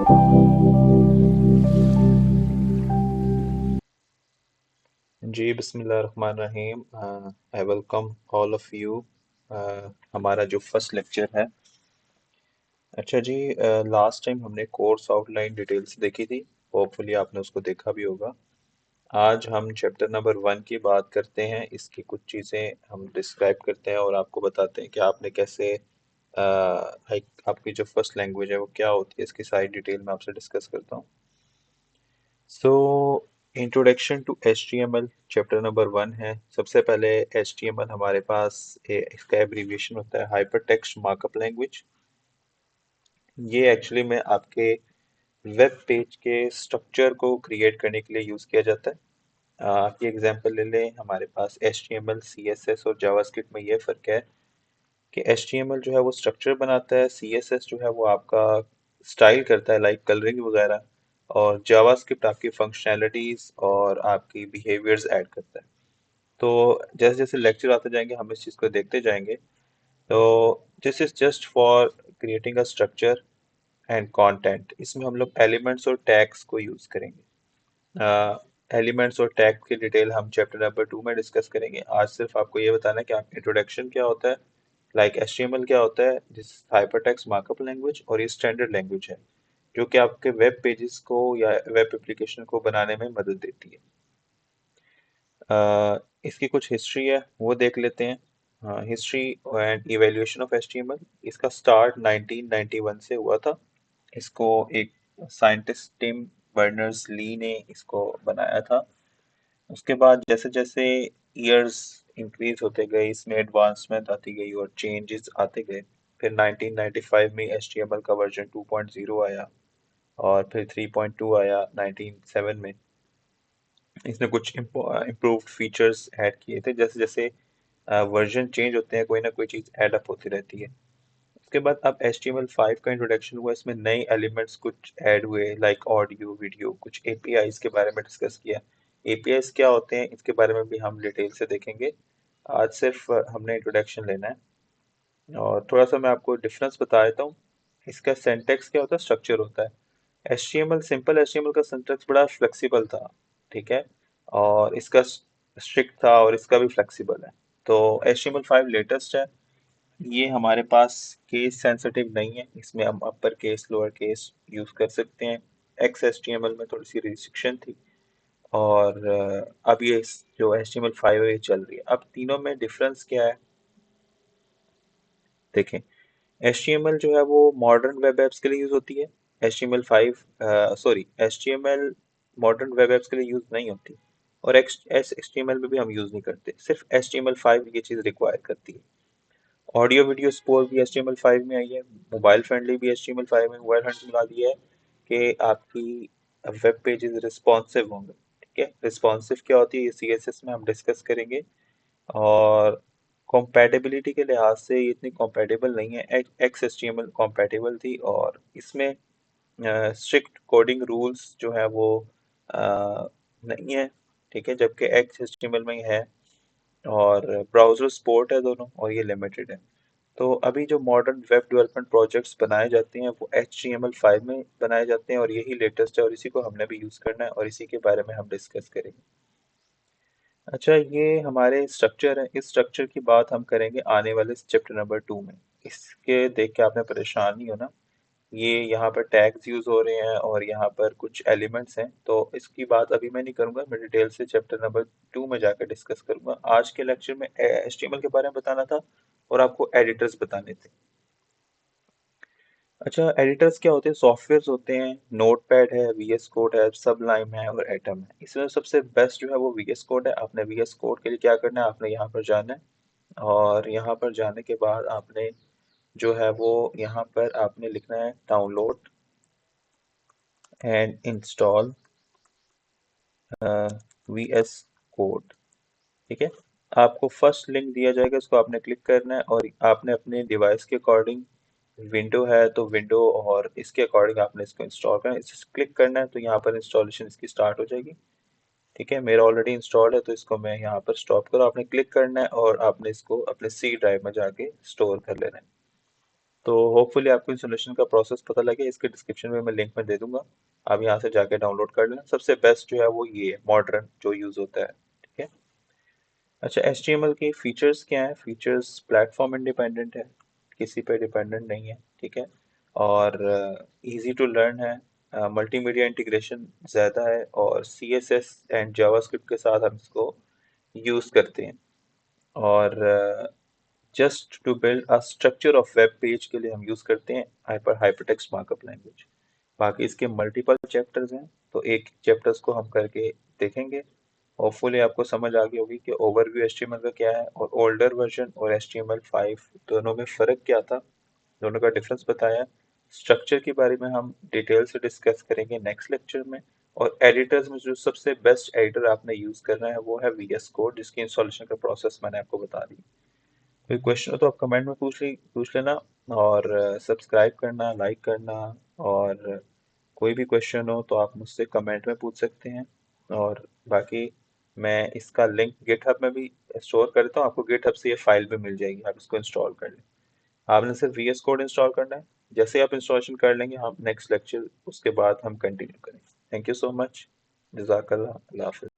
जी बिस्मिल्लाहिर्रहमानिर्रहीम। I welcome all of you. हमारा जो फर्स्ट लेक्चर है। अच्छा जी, लास्ट टाइम हमने कोर्स आउटलाइन डिटेल से देखी थी। होपफुली आपने उसको देखा भी होगा। आज हम चैप्टर नंबर 1 की बात करते हैं। इसकी कुछ चीज़ें हम डिस्क्राइब करते हैं और आपको बताते हैं कि आपने कैसे आपकी जो फर्स्ट लैंग्वेज है वो क्या होती है। इसकी सारी डिटेल मैं आपसे डिस्कस करता हूँ। So introduction to HTML chapter number 1 है। सबसे पहले HTML हमारे पास इसका एब्रीविएशन होता है हाइपर टेक्स्ट मार्कअप लैंग्वेज। ये एक्चुअली में आपके वेब पेज के स्ट्रक्चर को क्रिएट करने के लिए यूज़ किया जाता है। आपकी एग्जांपल ले लें, हमारे पास HTML, CSS और जावास्क्रिप्ट में ये फ़र्क है कि HTML जो है वो स्ट्रक्चर बनाता है, CSS जो है वो आपका स्टाइल करता है लाइक कलरिंग वगैरह, और जावास्क्रिप्ट आपकी फंक्शनैलिटीज और आपकी बिहेवियर्स ऐड करता है। तो जैसे जैसे लेक्चर आते जाएंगे हम इस चीज़ को देखते जाएंगे। तो this is just for creating a structure and content. इसमें हम लोग एलिमेंट्स और टैग्स को यूज़ करेंगे। एलिमेंट्स और टैग की डिटेल हम चैप्टर नंबर 2 में डिस्कस करेंगे। आज सिर्फ आपको ये बताना है कि आप इंट्रोडक्शन क्या होता है, लाइक HTML क्या होता है, दिस हाइपरटेक्स्ट मार्कअप लैंग्वेज, और ये स्टैंडर्ड लैंग्वेज है जो कि आपके वेब पेजेस को या वेब एप्लीकेशन को बनाने में मदद देती है। इसकी कुछ हिस्ट्री है वो देख लेते हैं। History and evaluation of HTML। इसका स्टार्ट 1991 से हुआ था। इसको एक साइंटिस्ट टिम बर्नर्स ली ने इसको बनाया था। उसके बाद जैसे जैसे ईयर्स इंक्रीज होते गए, इसमें एडवांसमेंट आती गई और चेंजेस आते गए। फिर 1995 में HTML का वर्जन 2.0 आया और फिर 3.2 आया 1997 में। इसने कुछ इम्प्रूव्ड फीचर्स ऐड किए थे। जैसे जैसे वर्जन चेंज होते हैं कोई ना कोई चीज़ ऐड अप होती रहती है। उसके बाद अब HTML5 का इंट्रोडक्शन हुआ। इसमें नए एलिमेंट्स कुछ ऐड हुए लाइक ऑडियो, वीडियो, कुछ APIs के बारे में डिस्कस किया। APIs क्या होते हैं इसके बारे में भी हम डिटेल से देखेंगे। आज सिर्फ हमने इंट्रोडक्शन लेना है और थोड़ा सा मैं आपको डिफरेंस बता देता हूँ। इसका सिंटैक्स क्या होता है, स्ट्रक्चर होता है। HTML, सिंपल HTML का सिंटैक्स बड़ा फ्लेक्सिबल था, ठीक है, और इसका स्ट्रिक्ट था और इसका भी फ्लेक्सिबल है। तो HTML5 लेटेस्ट है। ये हमारे पास केस सेंसिटिव नहीं है, इसमें हम upper case lower case use कर सकते हैं। XHTML में थोड़ी सी रिस्ट्रिक्शन थी और अब ये जो HTML5 है ये चल रही है। अब तीनों में डिफरेंस क्या है देखें। HTML जो है वो मॉडर्न वेब एप्स के लिए यूज होती है। HTML मॉडर्न वेब एप्स के लिए यूज नहीं होती, और HTML में भी हम यूज नहीं करते। सिर्फ HTML5 ये चीज रिक्वायर करती है। ऑडियो वीडियो सपोर्ट भी HTML5 में आई है। मोबाइल फ्रेंडली भी HTML5 में मोबाइल फ्रेंडली बना दिया है कि आपकी वेब पेजेस रिस्पॉन्सिव होंगे। ठीक है, रिस्पॉन्सिव क्या होती है ये CSS में हम डिस्कस करेंगे। और compatibility के लिहाज से ये इतनी compatible नहीं है। XHTML compatible थी और इसमें स्ट्रिक्ट कोडिंग रूल्स जो है वो नहीं है, ठीक है, जबकि XHTML में ही है। और ब्राउजर सपोर्ट है दोनों, और ये लिमिटेड है। तो अभी जो मॉडर्न वेब डेवलपमेंट प्रोजेक्ट्स बनाए जाते हैं वो HTML5 में बनाए जाते हैं और यही लेटेस्ट है और इसी को हमने भी यूज़ करना है और इसी के बारे में हम डिस्कस करेंगे। अच्छा, ये हमारे स्ट्रक्चर है। इस स्ट्रक्चर की बात हम करेंगे आने वाले चैप्टर नंबर 2 में। इसके देख के आपने परेशान नहीं होना। ये यहाँ पर टैग्स यूज हो रहे हैं और यहाँ पर कुछ एलिमेंट्स हैं, तो इसकी बात अभी मैं नहीं करूँगा। मैं डिटेल से चैप्टर नंबर 2 में जाकर डिस्कस करूँगा। आज के लेक्चर में HTML के बारे में बताना था और आपको एडिटर्स बताने थे। अच्छा, एडिटर्स क्या होते हैं, सॉफ्टवेयर्स होते हैं। नोटपैड है, VS कोड है, सबलाइम है और एटम है। इसमें सबसे बेस्ट जो है वो VS कोड है। आपने VS कोड के लिए क्या करना है, आपने यहाँ पर जाना है और यहाँ पर जाने के बाद आपने जो है वो यहाँ पर आपने लिखना है download and install VS code. ठीक है, आपको फर्स्ट लिंक दिया जाएगा, इसको आपने क्लिक करना है और आपने अपने डिवाइस के अकॉर्डिंग, विंडो है तो विंडो और इसके अकॉर्डिंग आपने इसको इंस्टॉल करना है। इसे क्लिक करना है तो यहाँ पर इंस्टॉलेशन इसकी स्टार्ट हो जाएगी। ठीक है, मेरा ऑलरेडी इंस्टॉल है तो इसको मैं यहाँ पर स्टॉप करो। आपने क्लिक करना है और आपने इसको अपने C ड्राइव में जाके स्टोर कर लेना है। तो होपफुली आपको इंस्टॉलेशन का प्रोसेस पता लगे। इसके डिस्क्रिप्शन में मैं लिंक में दे दूंगा, आप यहाँ से जाके डाउनलोड कर लेना। सबसे बेस्ट जो है वो ये है, मॉडर्न जो यूज़ होता है। ठीक है। अच्छा, HTML के फीचर्स क्या हैं? फीचर्स प्लेटफॉर्म इंडिपेंडेंट है, किसी पे डिपेंडेंट नहीं है। ठीक है। और इजी टू लर्न है, मल्टीमीडिया इंटीग्रेशन ज़्यादा है, और CSS एंड जावास्क्रिप्ट के साथ हम इसको यूज़ करते हैं। और just to build a structure of web page के लिए हम यूज़ करते हैं हाइपरटेक्स्ट मार्कअप लैंग्वेज। बाकी इसके मल्टीपल चैप्टर्स हैं, तो एक चैप्टर्स को हम करके देखेंगे। होपफुली आपको समझ आ गई होगी कि ओवरव्यू HTML का क्या है, और ओल्डर वर्जन और HTML5 दोनों में फ़र्क क्या था, दोनों का डिफरेंस बताया। स्ट्रक्चर के बारे में हम डिटेल से डिस्कस करेंगे नेक्स्ट लेक्चर में। और एडिटर्स में जो सबसे बेस्ट एडिटर आपने यूज़ करना है वो है VS कोड, जिसकी इंस्टॉलेशन का प्रोसेस मैंने आपको बता दी। कोई क्वेश्चन हो तो आप कमेंट में पूछ लेना। और सब्सक्राइब करना, लाइक करना। और कोई भी क्वेश्चन हो तो आप मुझसे कमेंट में पूछ सकते हैं। और बाकी मैं इसका लिंक गिटहब में भी स्टोर करता हूँ, आपको गिटहब से ये फाइल भी मिल जाएगी, आप इसको इंस्टॉल कर लें। आपने सिर्फ VS कोड इंस्टॉल करना है। जैसे ही आप इंस्टॉलेशन कर लेंगे, हम नेक्स्ट लेक्चर उसके बाद हम कंटिन्यू करेंगे। Thank you so much. जज़ाकल्लाह। अल्लाह हाफ़िज़।